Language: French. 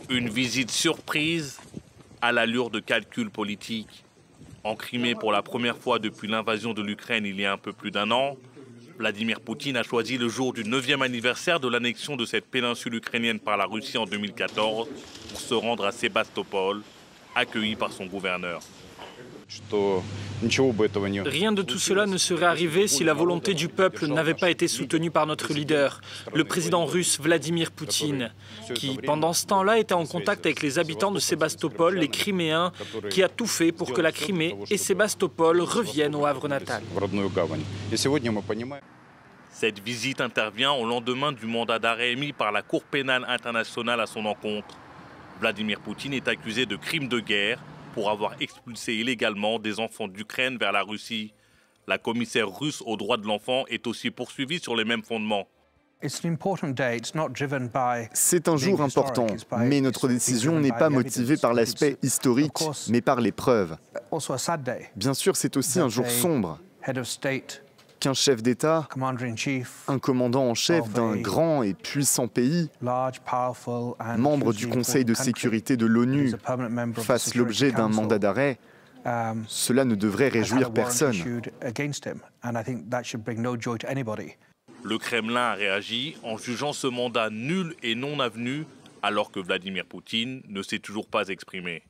Une visite surprise à l'allure de calcul politique. En Crimée, pour la première fois depuis l'invasion de l'Ukraine il y a un peu plus d'un an, Vladimir Poutine a choisi le jour du 9e anniversaire de l'annexion de cette péninsule ukrainienne par la Russie en 2014 pour se rendre à Sébastopol, accueilli par son gouverneur. Rien de tout cela ne serait arrivé si la volonté du peuple n'avait pas été soutenue par notre leader, le président russe Vladimir Poutine, qui, pendant ce temps-là, était en contact avec les habitants de Sébastopol, les Criméens, qui a tout fait pour que la Crimée et Sébastopol reviennent au havre natal. Cette visite intervient au lendemain du mandat d'arrêt émis par la Cour pénale internationale à son encontre. Vladimir Poutine est accusé de crimes de guerre pour avoir expulsé illégalement des enfants d'Ukraine vers la Russie. La commissaire russe aux droits de l'enfant est aussi poursuivie sur les mêmes fondements. C'est un jour important, mais notre décision n'est pas motivée par l'aspect historique, mais par les preuves. Bien sûr, c'est aussi un jour sombre qu'un chef d'État, un commandant en chef d'un grand et puissant pays, membre du Conseil de sécurité de l'ONU, fasse l'objet d'un mandat d'arrêt. Cela ne devrait réjouir personne. Le Kremlin a réagi en jugeant ce mandat nul et non avenu, alors que Vladimir Poutine ne s'est toujours pas exprimé.